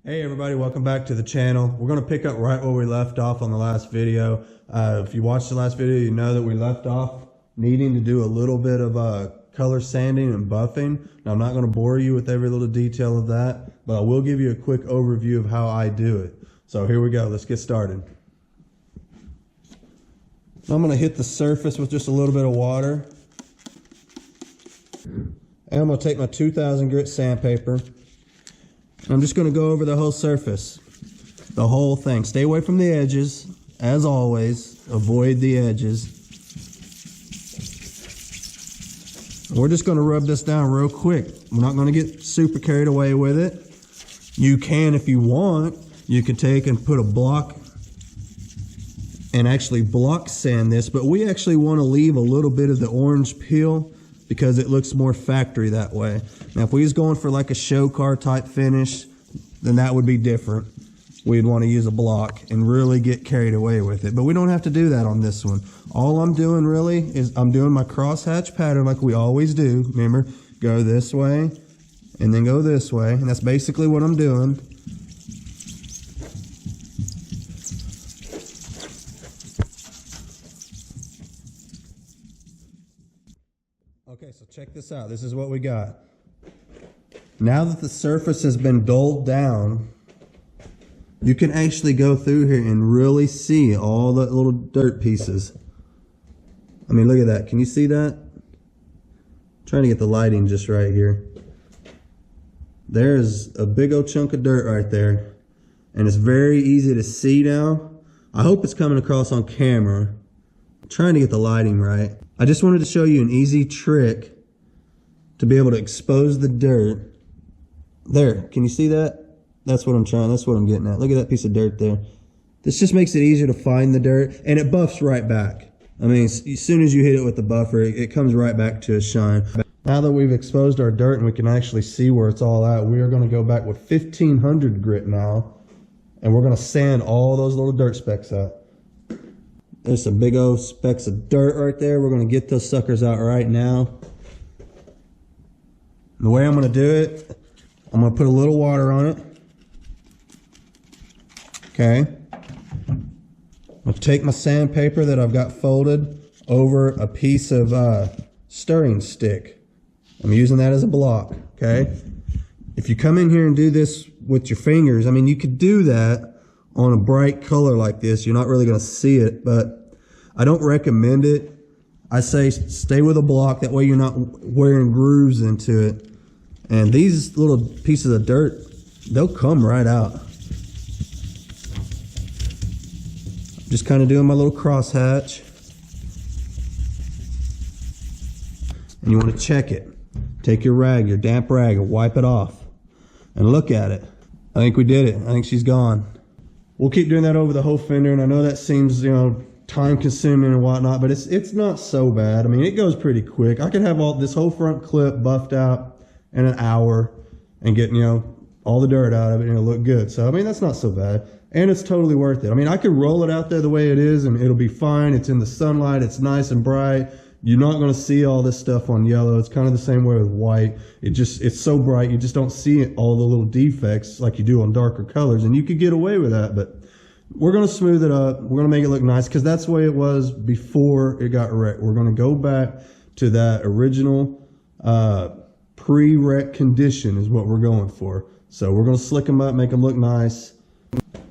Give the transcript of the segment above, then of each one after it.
Hey everybody, welcome back to the channel. We're going to pick up right where we left off on the last video. If you watched the last video, you know that we left off needing to do a little bit of color sanding and buffing. Now, I'm not going to bore you with every little detail of that, but I will give you a quick overview of how I do it. So here we go, let's get started. I'm going to hit the surface with just a little bit of water. And I'm going to take my 2000 grit sandpaper. I'm just going to go over the whole surface, the whole thing. Stay away from the edges, as always. Avoid the edges. We're just going to rub this down real quick. We're not going to get super carried away with it. You can, if you want, you can take and put a block and actually block sand this, but we actually want to leave a little bit of the orange peel because it looks more factory that way. Now, if we was going for like a show car type finish, then that would be different. We'd want to use a block and really get carried away with it. But we don't have to do that on this one. All I'm doing really is I'm doing my crosshatch pattern like we always do. Remember, go this way and then go this way. And that's basically what I'm doing. Okay, so check this out. This is what we got. Now that the surface has been dulled down, you can actually go through here and really see all the little dirt pieces. I mean, look at that. Can you see that? I'm trying to get the lighting just right here. There's a big old chunk of dirt right there. And it's very easy to see now. I hope it's coming across on camera. I'm trying to get the lighting right. I just wanted to show you an easy trick to be able to expose the dirt. There, can you see that? That's what I'm getting at. Look at that piece of dirt there. This just makes it easier to find the dirt, and it buffs right back. I mean, as soon as you hit it with the buffer, it comes right back to a shine. Now that we've exposed our dirt and we can actually see where it's all at, we are going to go back with 1500 grit now, and we're going to sand all those little dirt specks out. There's some big old specks of dirt right there. We're going to get those suckers out right now. And the way I'm going to do it, I'm going to put a little water on it. Okay. I'm going to take my sandpaper that I've got folded over a piece of stirring stick. I'm using that as a block. Okay. If you come in here and do this with your fingers, I mean, you could do that on a bright color like this. You're not really going to see it, but I don't recommend it. I say stay with a block. That way you're not wearing grooves into it. And these little pieces of dirt, they'll come right out. Just kind of doing my little crosshatch. And you want to check it. Take your rag, your damp rag, and wipe it off. And look at it. I think we did it. I think she's gone. We'll keep doing that over the whole fender, and I know that seems, you know, time consuming and whatnot, but it's not so bad. I mean, it goes pretty quick. I could have this whole front clip buffed out in an hour and get, you know, all the dirt out of it and it'll look good. So, I mean, that's not so bad. And it's totally worth it. I mean, I could roll it out there the way it is and it'll be fine. It's in the sunlight. It's nice and bright. You're not going to see all this stuff on yellow. It's kind of the same way with white. It's so bright. You just don't see all the little defects like you do on darker colors. And you could get away with that, but we're going to smooth it up. We're going to make it look nice because that's the way it was before it got wrecked. We're going to go back to that original, pre-wreck condition is what we're going for. So we're going to slick them up, make them look nice.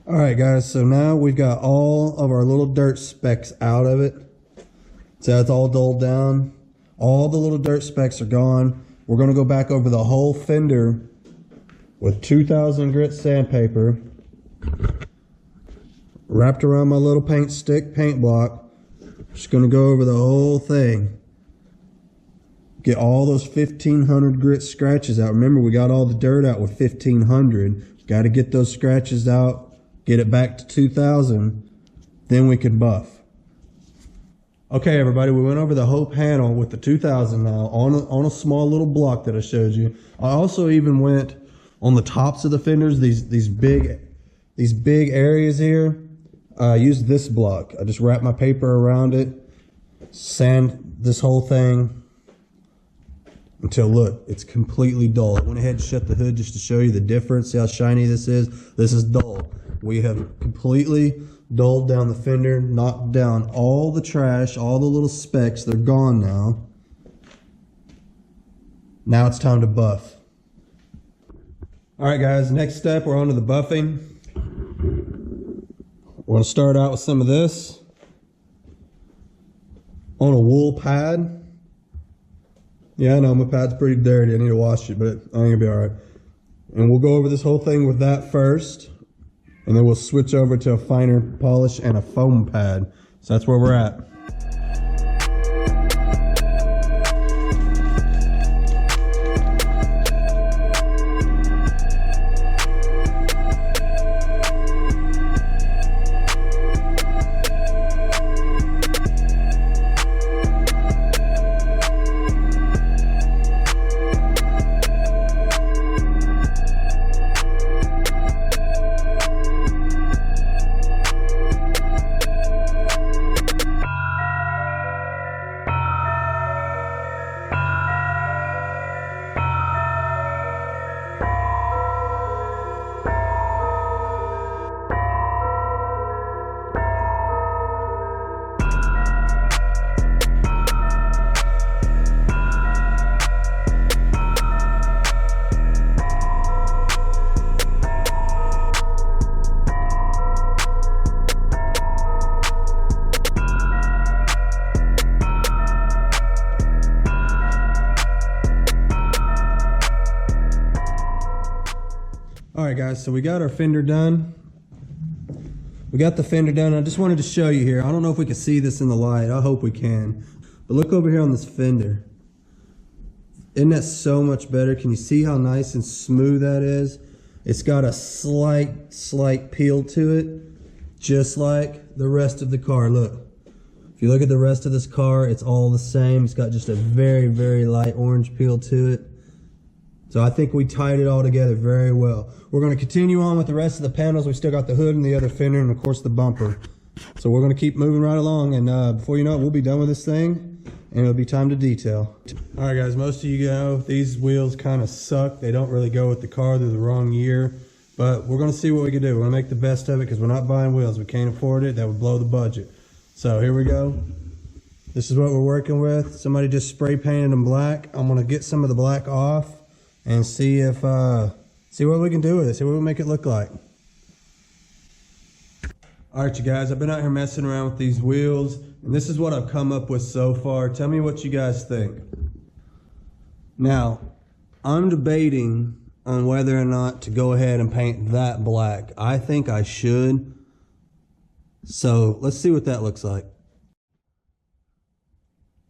All right, guys, so now we've got all of our little dirt specks out of it. So that's all dulled down. All the little dirt specks are gone. We're going to go back over the whole fender with 2000 grit sandpaper wrapped around my little paint stick, paint block. Just going to go over the whole thing. Get all those 1500 grit scratches out. Remember, we got all the dirt out with 1500. Got to get those scratches out, get it back to 2000, then we can buff. Okay, everybody, we went over the whole panel with the 2000 now on a small little block that I showed you. I also even went on the tops of the fenders, these big areas here. I used this block. I just wrapped my paper around it, sand this whole thing. until, look, it's completely dull. I went ahead and shut the hood just to show you the difference. See how shiny this is? This is dull. We have completely dulled down the fender, knocked down all the trash, all the little specks. They're gone now. Now it's time to buff. All right, guys, next step, we're on to the buffing. We're gonna start out with some of this on a wool pad. Yeah, I know my pad's pretty dirty. I need to wash it, but I think it'll be all right. And we'll go over this whole thing with that first, and then we'll switch over to a finer polish and a foam pad. So that's where we're at. All right, guys, so we got our fender done. We got the fender done. I just wanted to show you here. I don't know if we can see this in the light. I hope we can. But look over here on this fender. Isn't that so much better? Can you see how nice and smooth that is? It's got a slight peel to it, just like the rest of the car. Look, if you look at the rest of this car, it's all the same. It's got just a very light orange peel to it. So I think we tied it all together very well. We're going to continue on with the rest of the panels. We still got the hood and the other fender and of course the bumper. So we're going to keep moving right along, and before you know it, we'll be done with this thing and it'll be time to detail. All right, guys, most of you know these wheels kind of suck. They don't really go with the car. They're the wrong year, but we're going to see what we can do. We're going to make the best of it because we're not buying wheels. We can't afford it. That would blow the budget. So here we go. This is what we're working with. Somebody just spray painted them black. I'm going to get some of the black off and see if see what we can do with it, see what we make it look like. All right, you guys, I've been out here messing around with these wheels, and this is what I've come up with so far. Tell me what you guys think. Now, I'm debating on whether or not to go ahead and paint that black. I think I should. So let's see what that looks like.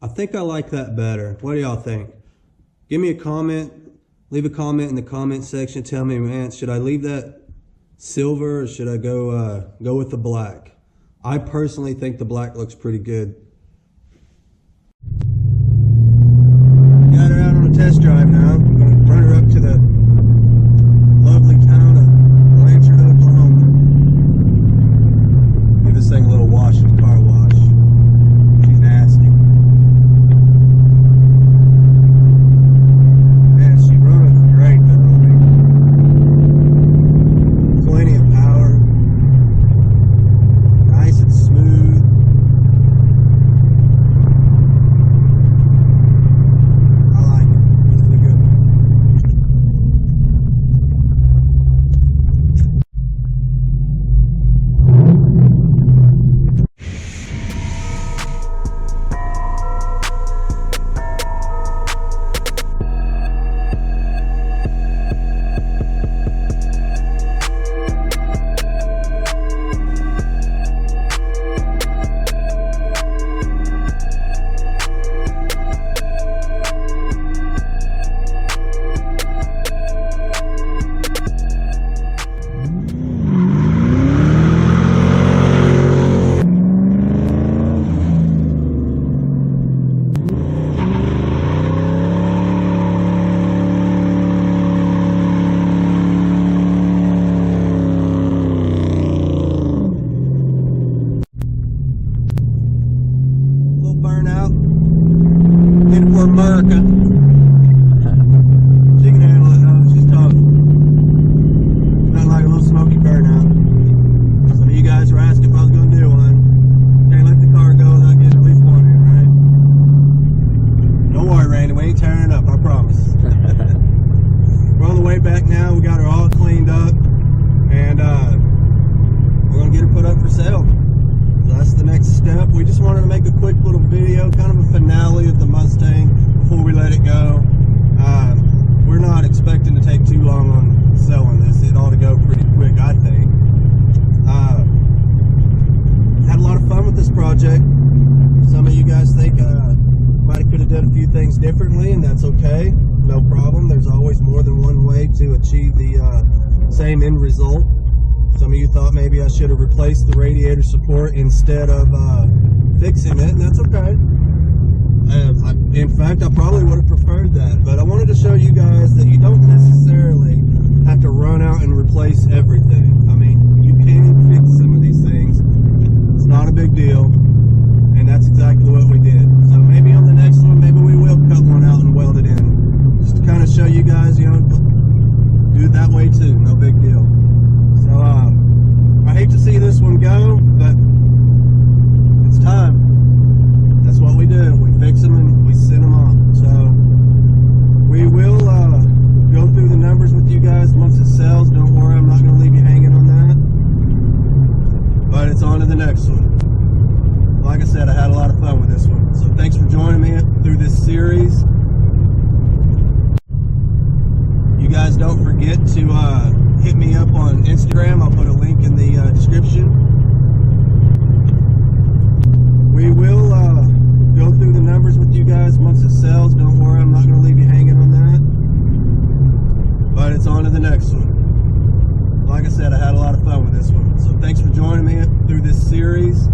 I think I like that better. What do y'all think? Give me a comment. Leave a comment in the comment section. Tell me, man, should I leave that silver or should I go with the black? I personally think the black looks pretty good. Got her out on a test drive now. I'm going to run her up to the lovely town of Blanchard, Oklahoma. Give this thing a little wash at the car wash. She's nasty. okay, no problem. There's always more than one way to achieve the same end result. Some of you thought maybe I should have replaced the radiator support instead of fixing it, and that's okay. In fact, I probably would have preferred that, but I wanted to show you guys that you don't necessarily have to run out and replace everything. I mean, you can fix some of these things. It's not a big deal, and that's exactly what we did. So maybe on the next one, maybe we will cut one out and weld it in, just to kind of show you guys, you know, do it that way too, no big deal. So I hate to see this one go, but it's time. That's what we do. We fix them and we send them off. So we will go through the numbers with you guys once it sells. Don't worry, I'm not going to leave you hanging on that. But it's on to the next one. Like I said, I had a lot of fun with this one. So thanks for joining me through this series. You guys don't forget to hit me up on Instagram. I'll put a link in the description. We will go through the numbers with you guys once it sells. Don't worry, I'm not going to leave you hanging on that. But it's on to the next one. Like I said, I had a lot of fun with this one. So thanks for joining me through this series.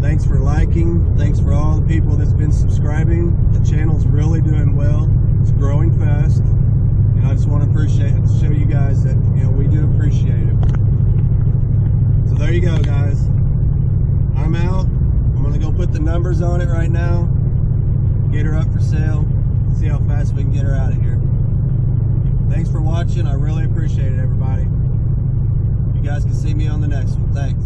Thanks for liking. Thanks for all the people that's been subscribing. The channel's really doing well. It's growing fast. And I just want to show you guys that, you know, we do appreciate it. So there you go, guys. I'm out. I'm going to go put the numbers on it right now. Get her up for sale. See how fast we can get her out of here. Thanks for watching. I really appreciate it, everybody. You guys can see me on the next one. Thanks.